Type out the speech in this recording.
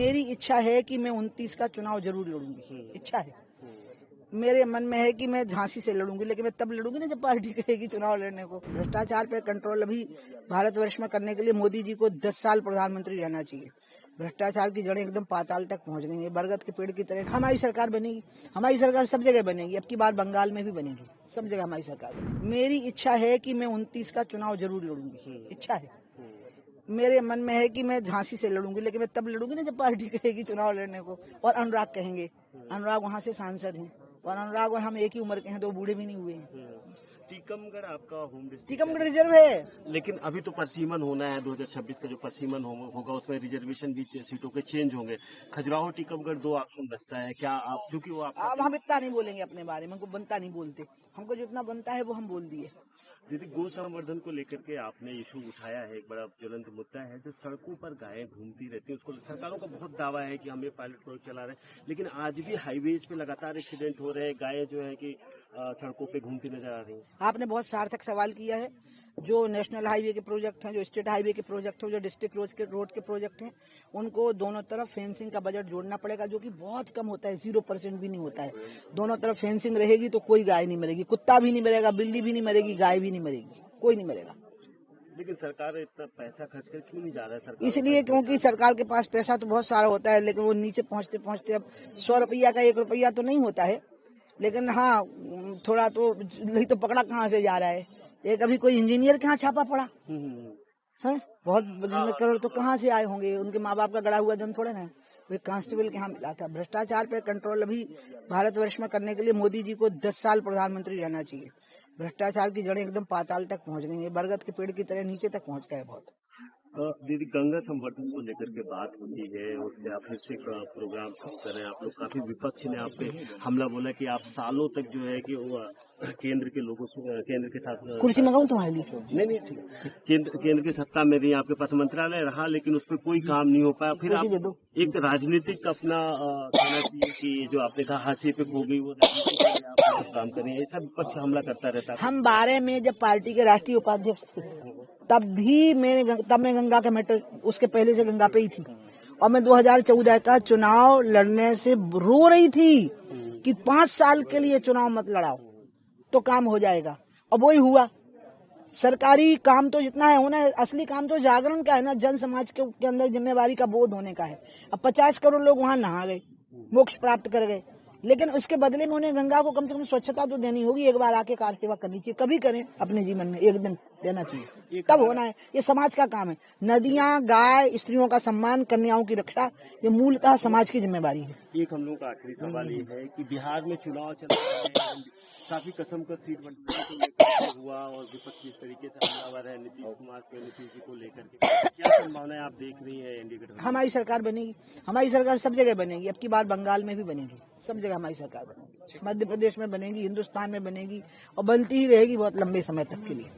मेरी इच्छा है कि मैं 29 का चुनाव जरूर लड़ूंगी। इच्छा है मेरे मन में है कि मैं झांसी से लड़ूंगी, लेकिन मैं तब लड़ूंगी ना जब पार्टी कहेगी चुनाव लड़ने को। भ्रष्टाचार पे कंट्रोल अभी भारतवर्ष में करने के लिए मोदी जी को 10 साल प्रधानमंत्री रहना चाहिए। भ्रष्टाचार की जड़ें एकदम पाताल तक पहुंच गई है, बरगद के पेड़ की तरह। हमारी सरकार बनेगी, हमारी सरकार सब जगह बनेगी, अब की बार बंगाल में भी बनेगी, सब जगह हमारी सरकार बनेगी। मेरी इच्छा है कि मैं 29 का चुनाव जरूर लड़ूंगी। इच्छा है मेरे मन में है कि मैं झांसी से लड़ूंगी, लेकिन मैं तब लड़ूंगी ना जब पार्टी कहेगी चुनाव लड़ने को। और अनुराग कहेंगे, अनुराग वहाँ से सांसद हैं, और अनुराग और हम एक ही उम्र के हैं, 2 बूढ़े भी नहीं हुए हैं। टीकमगढ़ आपका होम डिस्ट्रिक्ट, टीकमगढ़ रिजर्व है, लेकिन अभी तो परसीमन होना है। 2026 का जो परसीमन होगा उसमें रिजर्वेशन भी सीटों के चेंज होंगे। खजुराहो टीकमगढ़ 2 ऑप्शन बचता है क्या आप, क्योंकि वो अब हम इतना नहीं बोलेंगे अपने बारे में, हमको बनता नहीं बोलते, हमको जितना बनता है वो हम बोल दिए। दीदी, गौ संवर्धन को लेकर के आपने इशू उठाया है, एक बड़ा ज्वलंत मुद्दा है। जो सड़कों पर गायें घूमती रहती हैं, उसको सरकारों का बहुत दावा है कि हम ये पायलट प्रोजेक्ट चला रहे हैं, लेकिन आज भी हाईवेज पे लगातार एक्सीडेंट हो रहे हैं। गायें जो है कि सड़कों पे घूमती नजर आ रही हैं। आपने बहुत सार्थक सवाल किया है। जो नेशनल हाईवे के प्रोजेक्ट हैं, जो स्टेट हाईवे के प्रोजेक्ट हैं, जो डिस्ट्रिक्ट रोड के प्रोजेक्ट हैं, उनको दोनों तरफ फेंसिंग का बजट जोड़ना पड़ेगा, जो कि बहुत कम होता है, 0% भी नहीं होता है। दोनों तरफ फेंसिंग रहेगी तो कोई गाय नहीं मरेगी, कुत्ता भी नहीं मरेगा, बिल्ली भी नहीं मरेगी, गाय भी नहीं मरेगी, कोई नहीं मरेगा। लेकिन सरकार इतना पैसा खर्च कर क्यों नहीं जा रहा है? सरकार इसलिए क्योंकि सरकार के पास पैसा तो बहुत सारा होता है, लेकिन वो नीचे पहुंचते पहुंचते अब 100 रुपया का 1 रुपया तो नहीं होता है, लेकिन हाँ थोड़ा तो नहीं तो पकड़ा कहाँ से जा रहा है। एक अभी कोई इंजीनियर के यहाँ छापा पड़ा है, बहुत जिसमें करोड़ तो कहाँ से आए होंगे, उनके माँ बाप का गड़ा हुआ धन थोड़े ना, वो कांस्टेबल के यहाँ मिला था। भ्रष्टाचार पे कंट्रोल अभी भारतवर्ष में करने के लिए मोदी जी को 10 साल प्रधानमंत्री रहना चाहिए। भ्रष्टाचार की जड़ें एकदम पाताल तक पहुंच गई है, बरगद के पेड़ की तरह नीचे तक पहुंच गए बहुत। दीदी, गंगा संवर्धन को लेकर के बात होती है, उस पर आप फिर से प्रोग्राम कर रहे हैं। आप लोग काफी विपक्ष ने आप पे हमला बोला कि आप सालों तक जो है कि वो केंद्र के लोगों से, केंद्र के साथ कुर्सी मंगाऊं तुम्हारे लिए? नहीं ठीक है। केंद्र की सत्ता में रही, आपके पास मंत्रालय रहा, लेकिन उस पर कोई काम नहीं हो पाया। फिर आप एक राजनीतिक अपना कहना चाहिए कि जो आपने कहा हाशिए पे खो गई, वो राजनीतिक के लिए आप काम करें, ऐसा विपक्ष हमला करता रहता है। हम 12 में जब पार्टी के राष्ट्रीय उपाध्यक्ष थे, तब मैं गंगा का मैटर, उसके पहले से गंगा पे ही थी, और मैं 2014 का चुनाव लड़ने से रो रही थी कि 5 साल के लिए चुनाव मत लड़ाओ तो काम हो जाएगा, और वही हुआ। सरकारी काम तो जितना है होना है, असली काम तो जागरण का है ना, जन समाज के अंदर जिम्मेवारी का बोध होने का है। अब 50 करोड़ लोग वहां नहा गए, मोक्ष प्राप्त कर गए, लेकिन उसके बदले में उन्हें गंगा को कम से कम स्वच्छता तो देनी होगी। एक बार आके कार सेवा करनी चाहिए, कभी करें अपने जीवन में, एक दिन देना चाहिए, तब होना है। ये समाज का काम है। नदियां, गाय, स्त्रियों का सम्मान, कन्याओं की रक्षा, ये मूलतः समाज की जिम्मेवारी है। एक हम लोग का आखिरी सवाल ये है कि बिहार में चुनाव चल रहा है, काफी कसम का सीट बंटवारे को लेकर हुआ, और विपक्ष जिस तरीके से हमलावर है नीतीश कुमार पे, नीतीश जी को लेकर के क्या संभावनाएं आप देख रही है एनडीए गठबंधन? हमारी सरकार बनेगी, हमारी सरकार सब जगह बनेगी, अब की बार बंगाल में भी बनेगी, सब जगह हमारी सरकार बनेगी, मध्य प्रदेश में बनेगी, हिंदुस्तान में बनेगी, और बनती ही रहेगी बहुत लंबे समय तक के लिए।